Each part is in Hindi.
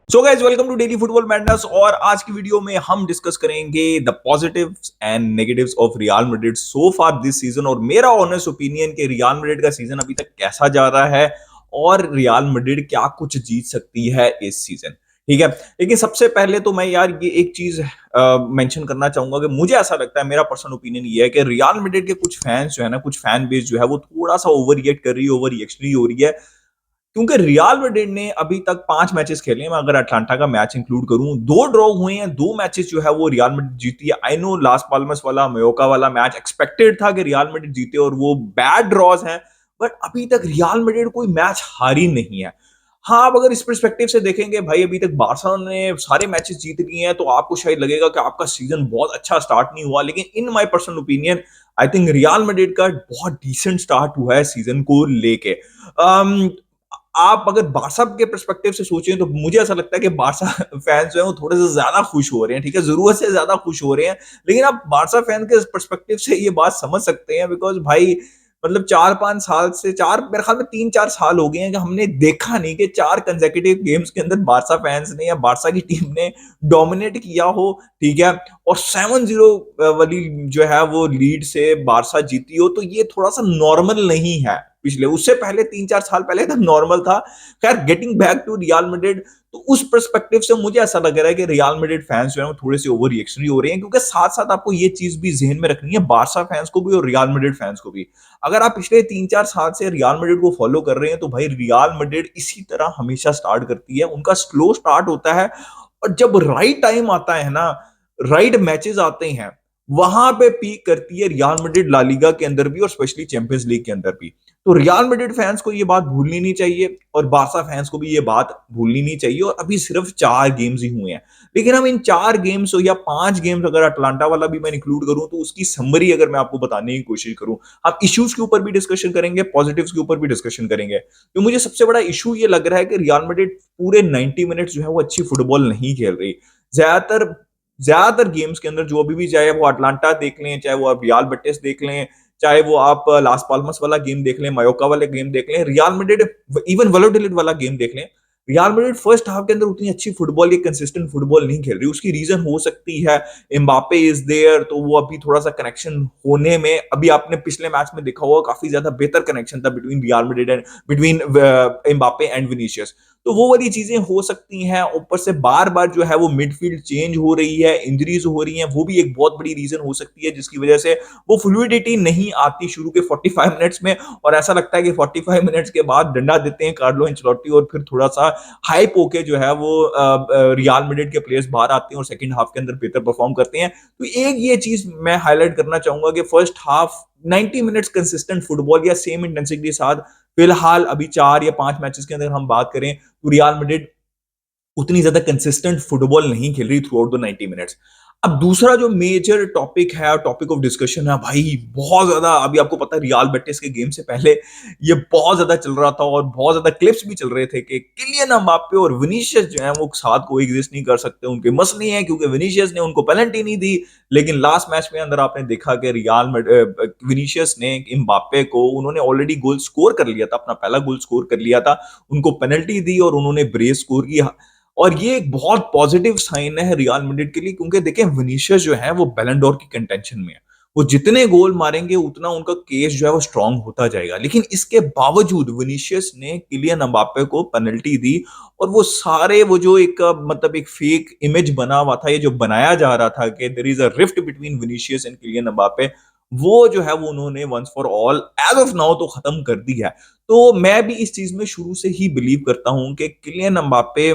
So guys, welcome to daily football madness. और आज की वीडियो में हम डिस्कस करेंगे the positives and negatives of Real Madrid so far this season, और मेरा ऑनेस्ट ओपिनियन कि रियल मैड्रिड का सीजन अभी तक कैसा जा रहा है और रियल मैड्रिड क्या कुछ जीत सकती है इस सीजन। ठीक है, लेकिन सबसे पहले तो मैं यार ये एक चीज मेंशन करना चाहूंगा कि मुझे ऐसा लगता है, मेरा पर्सनल ओपिनियन ये है कि रियल मैड्रिड के कुछ फैंस जो है ना, कुछ फैन बेस जो है वो थोड़ा सा ओवर रिएक्ट कर रही है, ओवर रिएक्शन हो रही है। क्योंकि रियल मैड्रिड ने अभी तक 5 मैचेस खेले हैं। मैं अगर अटलांटा का मैच इंक्लूड करूं, 2 ड्रॉ हुए हैं, 2 मैचेस जो है वो रियल मैड्रिड जीती है। आई नो लास पाल्मस वाला, मयोका वाला मैच एक्सपेक्टेड था कि रियल मैड्रिड जीते और वो बैड ड्रॉज हैं, बट अभी तक रियल मैड्रिड कोई मैच हारी नहीं है। हाँ, आप अगर इस पर्सपेक्टिव से देखेंगे, भाई अभी तक बार्सा ने सारे मैचेस जीत लिए हैं, तो आपको शायद लगेगा कि आपका सीजन बहुत अच्छा स्टार्ट नहीं हुआ, लेकिन in my personal opinion I think Real Madrid का बहुत डिसेंट स्टार्ट हुआ है सीजन को लेके। आप अगर बारसा के पर्सपेक्टिव से सोचें तो मुझे ऐसा लगता है कि बारसा फैंस जो है वो थोड़े से ज्यादा खुश हो रहे हैं। ठीक है, जरूरत से ज्यादा खुश हो रहे हैं, लेकिन आप बारसा फैन के पर्सपेक्टिव से ये बात समझ सकते हैं, बिकॉज भाई मतलब 4-5 साल से, चार मेरे ख्याल में 3-4 साल हो गए हैं कि हमने देखा नहीं कि 4 कंसेक्यूटिव गेम्स के अंदर बारसा फैंस ने या बारसा की टीम ने डोमिनेट किया हो। ठीक है, और 7-0 वाली जो है वो लीड से बारसा जीती हो, तो ये थोड़ा सा नॉर्मल नहीं है। पिछले उससे पहले 3-4 साल पहले तक नॉर्मल था। खैर, getting back to Real Madrid, तो उस पर्सपेक्टिव से मुझे ऐसा लग रहा है कि रियल मैड्रिड फैंस जो है थोड़े से ओवर रिएक्शन हो रहे हैं, क्योंकि साथ साथ आपको ये चीज भी जहन में रखनी है, बारसा फैंस को भी और रियल मैड्रिड फैंस को भी। अगर आप पिछले 3-4 साल से रियल मैड्रिड को फॉलो कर रहे हैं, तो भाई रियल मैड्रिड इसी तरह हमेशा स्टार्ट करती है। उनका स्लो स्टार्ट होता है, और जब राइट टाइम आता है ना, राइट मैचेस आते हैं, वहां पे पीक करती है रियल मैड्रिड, ला लीगा के अंदर भी और स्पेशली चैंपियंस लीग के अंदर भी। तो रियल मैड्रिड फैंस को ये बात भूलनी नहीं चाहिए, और बारसा फैंस को भी ये बात भूलनी नहीं चाहिए। और अभी सिर्फ 4 गेम्स ही हुए हैं, लेकिन हम इन 4 गेम्स या 5 गेम्स, अगर अटलांटा वाला भी मैं इंक्लूड करूं, तो उसकी समरी अगर मैं आपको बताने की कोशिश करूं, हम इश्यूज के ऊपर भी डिस्कशन करेंगे, पॉजिटिव्स के ऊपर भी डिस्कशन करेंगे। तो मुझे सबसे बड़ा इशू ये लग रहा है कि रियल मैड्रिड पूरे 90 मिनट्स जो है वो अच्छी फुटबॉल नहीं खेल रही। ज्यादातर ज्यादातर गेम्स के अंदर, जो अभी भी, चाहे वो अटलांटा देख लें, चाहे वो आप रियल बेटिस देख लें, चाहे वो आप लास पाल्मस वाला गेम देख लें, मायोका वाले गेम देख लें, रियल मैड्रिड, इवन वैलोडोलिड वाला गेम देख लें, रियल मैड्रिड फर्स्ट हाफ के अंदर उतनी अच्छी फुटबॉल या कंसिस्टेंट फुटबॉल नहीं खेल रही। उसकी रीजन हो सकती है एम्बापे इज देयर, तो वो अभी थोड़ा सा कनेक्शन होने में, अभी आपने पिछले मैच में देखा होगा काफी ज्यादा बेहतर कनेक्शन था between real Madrid and between Mbappe and Vinicius. तो वो वाली चीजें हो सकती हैं। ऊपर से बार बार जो है वो मिडफील्ड चेंज हो रही है, इंजरीज हो रही हैं, वो भी एक बहुत बड़ी रीजन हो सकती है, जिसकी वजह से वो फ्लूइडिटी नहीं आती शुरू के 45 मिनट्स में, और ऐसा लगता है कि 45 मिनट्स के बाद डंडा देते हैं कार्लो एंचेलोटी, और फिर थोड़ा सा हाइप होके जो है वो रियल मैड्रिड के प्लेयर्स बाहर आते हैं और सेकंड हाफ के अंदर बेहतर परफॉर्म करते हैं। तो एक ये चीज मैं हाईलाइट करना चाहूंगा कि first half 90 minutes consistent football या सेम इंटेंसिटी के साथ, फिलहाल अभी 4 या 5 मैचेस के अंदर हम बात करें, तो रियल मैड्रिड उतनी ज्यादा कंसिस्टेंट फुटबॉल नहीं खेल रही थ्रू आउट द 90 मिनट्स। अब दूसरा जो मेजर टॉपिक है, टॉपिक ऑफ डिस्कशन है, भाई बहुत ज्यादा, अभी आपको पता है रियल बेटिस के गेम से पहले ये बहुत ज्यादा चल रहा था, और बहुत ज्यादा क्लिप्स भी चल रहे थे कि किलियन एम्बाप्पे और विनीशियस जो है वो साथ को एग्जिस्ट नहीं कर सकते, उनके मसले हैं, क्योंकि विनीशियस ने उनको पेनल्टी नहीं दी। लेकिन लास्ट मैच में अंदर आपने देखा कि विनीशियस ने एम्बाप्पे को, उन्होंने ऑलरेडी गोल स्कोर कर लिया था, अपना पहला गोल स्कोर कर लिया था, उनको पेनल्टी दी और उन्होंने ब्रेस स्कोर किया। और ये एक बहुत पॉजिटिव साइन है रियल मैड्रिड के लिए, क्योंकि देखें विनीशियस जो है वो बैलन डोर की कंटेंशन में है। वो जितने गोल मारेंगे उतना उनका केस जो है वो स्ट्रांग होता जाएगा, लेकिन इसके बावजूद विनीशियस ने किलियन एम्बाप्पे को पेनल्टी दी। और वो सारे, वो जो एक मतलब एक फेक इमेज बना हुआ था, ये जो बनाया जा रहा था कि there is a rift between Vinicius and Kylian Mbappe, वो जो है वो उन्होंने once for all as of now तो खत्म कर दी है। तो मैं भी इस चीज में शुरू से ही बिलीव करता हूं कि Kylian Mbappe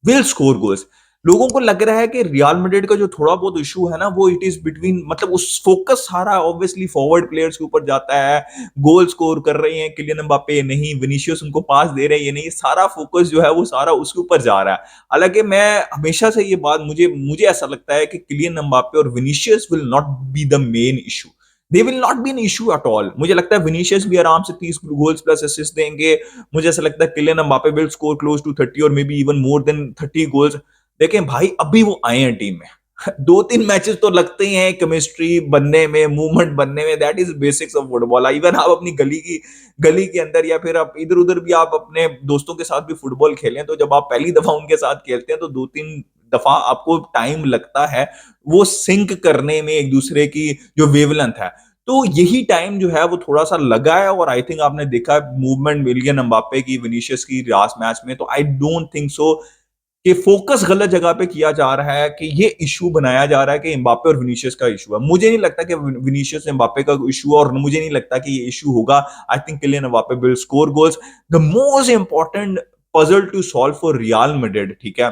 will score goals. लोगों को लग रहा है कि रियल मैड्रिड का जो थोड़ा बहुत इशू है ना, वो इट इज बिटवीन, मतलब उस फोकस सारा ऑब्वियसली फॉरवर्ड प्लेयर्स के ऊपर जाता है। गोल स्कोर कर रहे हैं किलियन एम्बाप्पे, नहीं विनीशियस उनको पास दे रहे हैं, ये नहीं, सारा फोकस जो है वो सारा उसके ऊपर जा रहा है। हालांकि मैं हमेशा से ये बात, मुझे मुझे ऐसा लगता है कि किलियन एम्बाप्पे और Vinicius will not be the main issue. They will not be an issue at all. मुझे लगता है विनीशियस भी आराम से 30 गोल्स प्लस असिस्ट देंगे। मुझे ऐसा लगता है Kylian Mbappe will score close to 30 और maybe even more than 30 goals. देखें भाई, अभी वो आए हैं टीम में, 2-3 मैचेस तो लगते ही हैं केमिस्ट्री बनने में, मूवमेंट बनने में, that is basics of football. Even आप अपनी गली के अंदर या फिर आप इधर-उधर भी आप अपने दोस्तों के साथ भी फुटबॉल खेलें, तो जब आप पहली दफ़ा उनके साथ खेलते हैं तो 2-3 दफ़ा आपको टाइम लगता है, वो सिंक करने में एक-दूसरे की जो वेवलेंथ है। तो यही टाइम जो है वो थोड़ा-सा लगा है और आई थिंक आपने देखा है मूवमेंट मिल गया एम्बाप्पे की, विनीसियस की लास्ट मैच में, तो आई डोंट थिंक सो कि फोकस गलत जगह पे किया जा रहा है, कि ये इश्यू बनाया जा रहा है कि एम्बाप्पे और विनीसियस का इश्यू है। मुझे नहीं लगता कि विनीसियस एम्बाप्पे का इश्यू है और मुझे नहीं लगता कि ये इश्यू होगा। I think Kylian Mbappe will score goals. The most important puzzle to solve for Real Madrid, ठीक है,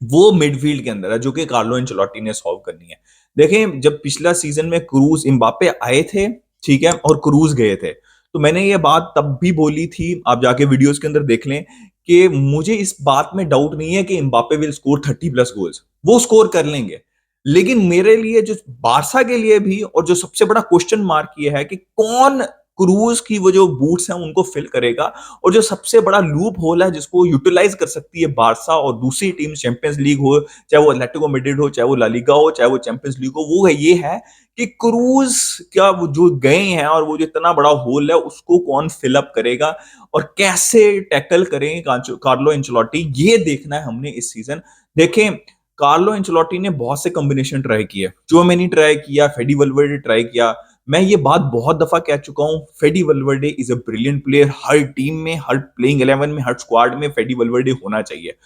वो मिडफील्ड के अंदर है, जो कि कार्लो एंचेलोटी ने सॉल्व करनी है। देखें, जब पिछला सीजन में क्रूज एम्बाप्पे आए थे, ठीक है, और क्रूज गए थे, तो मैंने ये बात तब भी बोली थी, आप जाके वीडियोस के अंदर देख लें, कि मुझे इस बात में डाउट नहीं है कि Mbappe will score 30 plus goals, वो स्कोर कर लेंगे। लेकिन मेरे लिए जो बारसा के लिए भी, और जो सबसे बड़ा क्वेश्चन मार्क ये है कि कौन क्रूज की वो जो बूट्स हैं उनको फिल करेगा, और जो सबसे बड़ा लूप होल है जिसको यूटिलाइज कर सकती है बारसा और दूसरी टीम, चैंपियंस लीग हो, चाहे वो एटलेटिको मैड्रिड हो, चाहे वो ला लीगा हो, चाहे वो चैंपियंस लीग हो, वो है ये है कि क्रूज क्या वो जो गए हैं और वो जो इतना बड़ा होल है उसको कौन फिल अप करेगा और कैसे टैकल करेंगे कार्लो एंचेलोटी, ये देखना है हमने इस सीजन। देखें, कार्लो एंचेलोटी ने बहुत से कॉम्बिनेशन ट्राई किए, जो मैंने ट्राई किया, फेडी वलवर्डे ट्राई किया। मैं ये बात बहुत दफा कह चुका हूं, Fede Valverde is a brilliant player. हर टीम में, हर प्लेइंग 11 में, हर स्क्वाड में फेडी वलवर्डे होना चाहिए।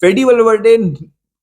फेडी वलवर्डे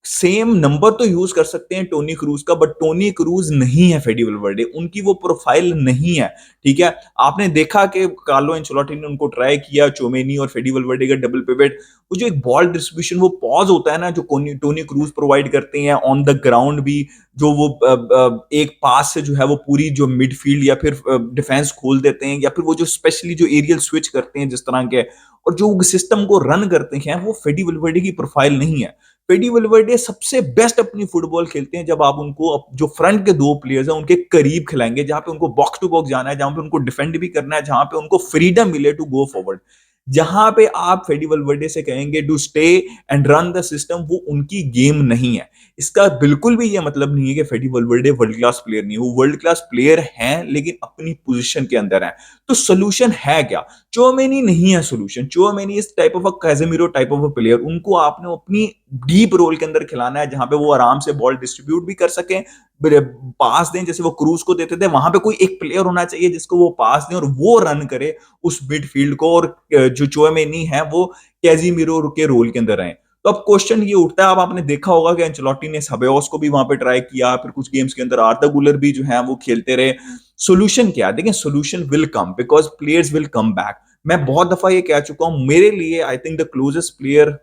सेम नंबर तो यूज कर सकते हैं टोनी क्रूज का, बट टोनी क्रूज नहीं है फेडी वलवर्डे, उनकी वो प्रोफाइल नहीं है, ठीक है। आपने देखा कि कार्लो एंचेलोटी ने उनको ट्राई किया, चोमेनी और फेडी वलवर्डे का डबल पिवट, वो जो एक बॉल डिस्ट्रीब्यूशन, वो पॉज होता है ना, जो टोनी क्रूज प्रोवाइड करते हैं ऑन द ग्राउंड भी, जो वो एक पास से जो है वो पूरी जो मिडफील्ड या फिर डिफेंस खोल देते हैं, या फिर वो जो स्पेशली जो एरियल स्विच करते हैं जिस तरह के, और जो सिस्टम को रन करते हैं, वो फेडी वलवर्डे की प्रोफाइल नहीं है। फेडी वलवर्डे सबसे बेस्ट अपनी फुटबॉल खेलते हैं जब आप उनको जो फ्रंट के दो प्लेयर्स हैं उनके करीब खिलाएंगे, जहां पे उनको बॉक्स टू बॉक्स जाना है, जहां पे उनको डिफेंड भी करना है, जहां पे उनको फ्रीडम मिले टू गो फॉरवर्ड। जहां पे आप फेडी वलवर्डे से कहेंगे to stay and run the system, वो उनकी गेम नहीं है। इसका बिल्कुल भी ये मतलब नहीं है कि फेडी वलवर्डे वर्ल्ड क्लास प्लेयर नहीं है, वो वर्ल्ड क्लास प्लेयर हैं लेकिन अपनी पोजीशन के अंदर है। तो सोल्यूशन है क्या? चोमेनी नहीं है सोल्यूशन। चोमेनी इस type of a Casemiro type of a player, उनको आपने अपनी डीप रोल के अंदर खिलाना है, जहां पे वो आराम से बॉल डिस्ट्रीब्यूट भी कर सकें, पास दें, जैसे वो क्रूज को देते थे। वहां पे कोई एक प्लेयर होना चाहिए जिसको वो पास दें और वो रन करे उस मिडफील्ड को, और जो चोमेनी है वो कैजीमिरो के रोल के अंदर आए। तो अब क्वेश्चन ये उठता है, अब आपने देखा होगा कि एंचेलोटी ने सबायोस को भी वहां पे ट्राई किया, फिर कुछ गेम्स के अंदर आर्दा गुलर भी जो है वो खेलते रहे। सोल्यूशन क्या? देखिए, solution will come because players will come back. मैं बहुत दफा ये कह चुका हूं, मेरे लिए I think the closest player,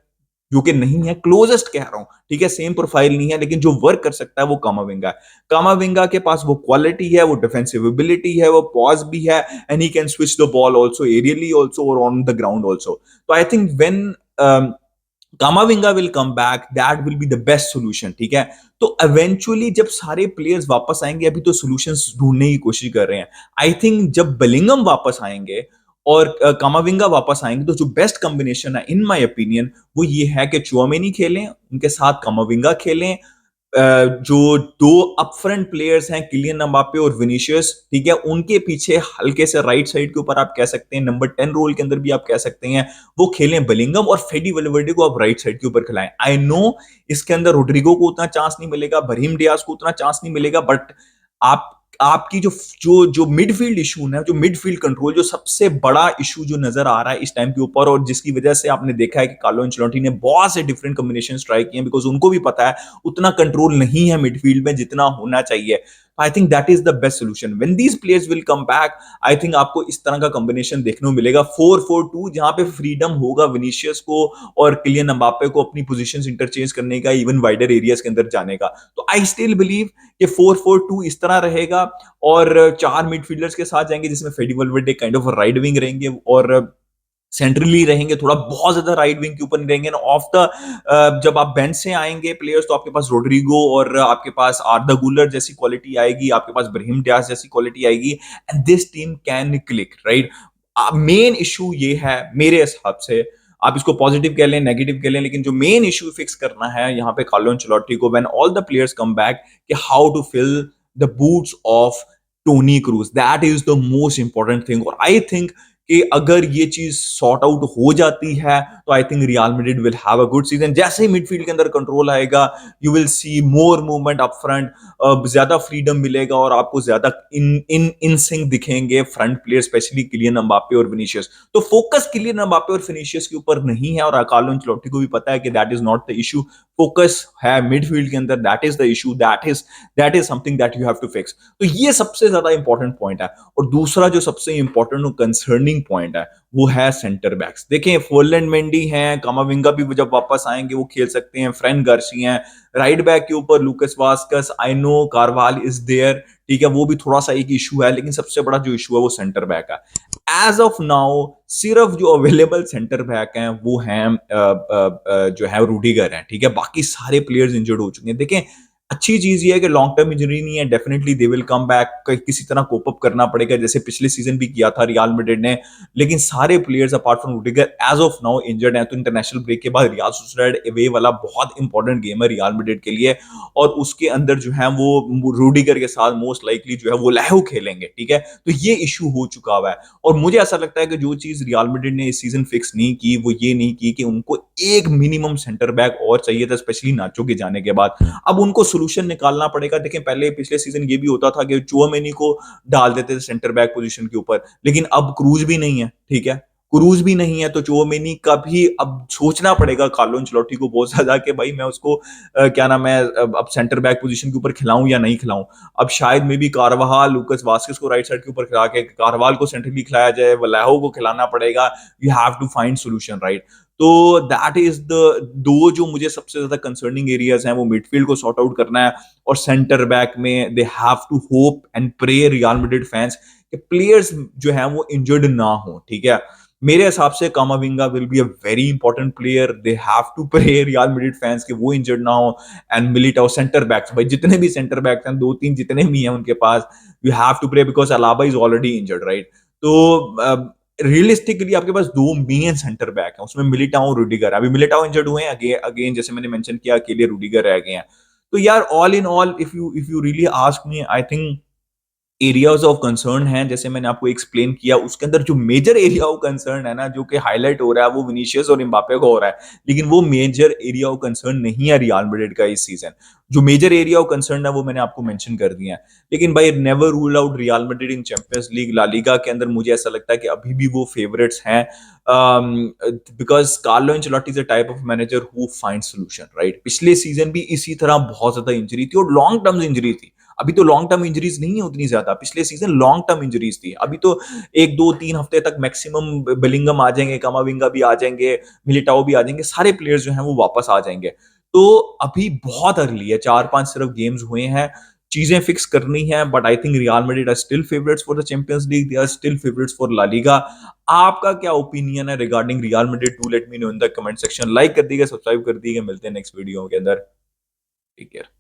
जो कि नहीं है क्लोजेस्ट कह रहा हूं, ठीक है, सेम प्रोफाइल नहीं है, लेकिन जो वर्क कर सकता है वो कामाविंगा है। कामाविंगा के पास वो क्वालिटी है, वो डिफेंसिव एबिलिटी है, वो पॉज भी है, and he can switch the ball also aerially also और ऑन द ग्राउंड आल्सो। तो I think when कामाविंगा will come back, that will be the best solution, ठीक है। तो इवेंचुअली जब सारे प्लेयर्स वापस आएंगे, अभी तो सॉल्यूशंस ढूंढने की कोशिश कर रहे हैं। आई थिंक जब बेलिंगम वापस आएंगे और कामाविंगा वापस आएंगे, तो जो बेस्ट कॉम्बिनेशन है इन माय ओपिनियन वो ये है कि चुआमेनी खेलें, उनके साथ कामाविंगा खेलें, जो दो अपफ्रंट प्लेयर्स हैं किलियन एम्बाप्पे और विनीशियस, ठीक है, उनके पीछे हल्के से राइट साइड के ऊपर आप कह सकते हैं नंबर 10 रोल के अंदर भी आप कह सकते हैं वो खेलें बेलिंगम, और फेडी वलवर्डे को आप राइट साइड के ऊपर खिलाएं। आई नो इसके अंदर रोड्रिगो को उतना चांस नहीं मिलेगा, ब्राहीम डियाज को उतना चांस नहीं मिलेगा, बट आप आपकी जो जो जो मिडफील्ड इशू है, जो मिडफील्ड कंट्रोल, जो सबसे बड़ा इशू जो नजर आ रहा है इस टाइम के ऊपर, और जिसकी वजह से आपने देखा है कि कार्लो एंचेलोटी ने बहुत से डिफरेंट कॉम्बिनेशन ट्राई किए, बिकॉज उनको भी पता है उतना कंट्रोल नहीं है मिडफील्ड में जितना होना चाहिए। I think that is the best solution when these players will come back. I think आपको इस तरह का कॉम्बिनेशन देखने को मिलेगा 4-4-2, जहां पे फ्रीडम होगा विनीशियस को और किलियन एम्बाप्पे को अपनी पोजीशंस इंटरचेंज करने का, इवन वाइडर एरियाज के अंदर जाने का। तो आई स्टिल बिलीव कि 4-4-2 इस तरह रहेगा, और चार मिडफील्डर्स के साथ जाएंगे जिसमें फेडी वलवर्डे काइंड ऑफ राइट विंग रहेंगे, और सेंट्रली रहेंगे, थोड़ा बहुत ज्यादा राइट विंग के ऊपर नहीं रहेंगे। ऑफ द जब आप बेंच से आएंगे प्लेयर्स, तो आपके पास रोड्रिगो और आपके पास आर्दा गुलर जैसी क्वालिटी आएगी, आपके पास ब्राहीम डियाज जैसी क्वालिटी आएगी, and this team can click, right. Main issue ये है मेरे हिसाब से, आप इसको पॉजिटिव कह लें, नेगेटिव कह लें, लेकिन जो मेन इश्यू फिक्स करना है यहाँ पे कार्लो एंचेलोटी को, when all the players come back, कि how to fill the boots of Toni Kroos, that is the most important thing. और आई थिंक कि अगर ये चीज सॉर्ट आउट हो जाती है तो I think Real Madrid will have a good season. जैसे ही मिडफील्ड के अंदर कंट्रोल आएगा, you will see more movement up front, ज्यादा फ्रीडम मिलेगा और आपको ज्यादा इन सिंक दिखेंगे front player, specially Kylian Mbappe और विनीशियस। तो फोकस किलियन एम्बापे और विनीशियस के ऊपर नहीं है, और कार्लो एंचेलोटी को भी पता है कि that is not the issue. Focus है मिडफील्ड के अंदर, that is the issue, that is something that you have to fix. तो ये सबसे ज्यादा इंपॉर्टेंट पॉइंट है। और दूसरा जो सबसे इंपॉर्टेंट और कंसर्निंग पॉइंट है वो है सेंटर बैक्स। देखें, फोरलैंड मेंडी हैं, कामाविंगा भी जब वापस आएंगे वो खेल सकते हैं, फ्रैंक गार्सिया हैं, राइट बैक के ऊपर Lucas Vazquez, I know Carvajal is there, ठीक है, वो भी थोड़ा सा एक इशू है, लेकिन सबसे बड़ा जो इशू है वो सेंटर बैक है। एज ऑफ नाउ सिर्फ जो अवेलेबल सेंटर बैक हैं वो हैं जो है रूडिगर हैं, ठीक है, बाकी सारे प्लेयर्स इंजर्ड हो चुके हैं। देखें, अच्छी चीज ये है कि लॉन्ग टर्म इंजरी नहीं है, definitely they will come back, किसी तरह कोप अप करना पड़ेगा जैसे पिछले सीजन भी किया था रियल मैड्रिड ने। लेकिन सारे players apart from Rudiger as of now injured हैं। तो इंटरनेशनल ब्रेक के बाद रियल सोसिएडाड अवे वाला बहुत इंपॉर्टेंट गेम है रियल मैड्रिड के लिए, और उसके अंदर जो है वो रूडिगर के साथ मोस्ट लाइकली जो है वो लहू खेलेंगे, ठीक है। तो ये इशू हो चुका हुआ है, और मुझे ऐसा लगता है कि जो चीज रियल मैड्रिड ने इस सीजन फिक्स नहीं की वो ये नहीं की कि उनको एक मिनिमम सेंटर बैक और चाहिए था, स्पेशली नाचो के जाने के बाद। अब उनको सोल्यूशन निकालना पड़ेगा। देखें, पहले पिछले सीजन ये भी होता था कि चुआमेनी को डाल देते थे सेंटर बैक पोजीशन के ऊपर, लेकिन अब क्रूज भी नहीं है, ठीक है, क्रूज भी नहीं है, तो चुआमेनी का भी अब सोचना पड़ेगा कार्लो एंचेलोटी को बहुत ज्यादा कि भाई मैं उसको क्या नाम है अब सेंटर बैक पोजीशन के ऊपर खिलाऊं या नहीं खिलाऊं। अब शायद may be Karwal, Lucas Vazquez को राइट साइड के ऊपर खिला के कारवाल को सेंट्रली खिलाया जाए, वलाहो को खिलाना पड़ेगा। You have to find solution, right. तो दैट इज द दो जो मुझे सबसे ज्यादा कंसर्निंग एरियाज हैं, वो मिडफील्ड को सॉर्ट आउट करना है, और सेंटर बैक में they have to hope and pray Real Madrid fans कि प्लेयर्स जो है वो इंजर्ड ना हो, ठीक है। मेरे हिसाब से Camavinga will be a very important player, they have to pray Real Madrid fans कि वो इंजर्ड ना हो। एंड मिलिटाओ सेंटर बैक्स, भाई जितने भी सेंटर बैक्स हैं, दो तीन जितने भी हैं उनके पास, you have to pray because Alaba is already injured, right. तो रियलिस्टिकली आपके पास दो मेन सेंटर बैक हैं, उसमें मिलिटाओ और रूडिगर। अभी मिलिटाओ इंजर्ड हुए हैं, अगेन जैसे मैंने मेंशन किया, अकेले रूडिगर रह गए हैं। तो यार all in all if you really ask me, I think areas of concern हैं, जैसे मैंने आपको एक्सप्लेन किया, उसके अंदर जो मेजर एरिया ऑफ कंसर्न है ना, जो कि हाईलाइट हो रहा है, वो विनीशियस और एम्बापे को हो रहा है, लेकिन वो मेजर एरिया ऑफ कंसर्न नहीं है रियल मैड्रिड का इस सीजन। जो मेजर एरिया ऑफ कंसर्न है वो मैंने आपको मेंशन कर दिया है। लेकिन भाई never rule out Real Madrid in Champions League, La Liga के अंदर मुझे ऐसा लगता है कि अभी भी वो फेवरेट्स हैं, because Carlo Ancelotti is a type of manager who find solution, right. पिछले सीजन भी इसी तरह बहुत ज्यादा इंजरी थी, और लॉन्ग टर्म इंजरी थी। अभी तो लॉन्ग टर्म इंजरीज नहीं है उतनी ज्यादा, पिछले सीजन लॉन्ग टर्म इंजरीज थी। अभी तो एक दो तीन हफ्ते तक मैक्सिमम बिलिंगम आ जाएंगे, कामाविंगा भी आ जाएंगे, मिलिटाओ भी आ जाएंगे, सारे प्लेयर्स जो हैं वो वापस आ जाएंगे। तो अभी बहुत अर्ली है, 4-5 सिर्फ गेम्स हुए हैं, चीजें फिक्स करनी है। But I think Real Madrid are still favourites for the Champions League, they are still favourites for La Liga. आपका क्या ओपिनियन है regarding Real Madrid? Do let me know in the comment section. Like कर दीजिए, सब्सक्राइब कर दीजिए, मिलते हैं नेक्स्ट वीडियो के अंदर। Take care.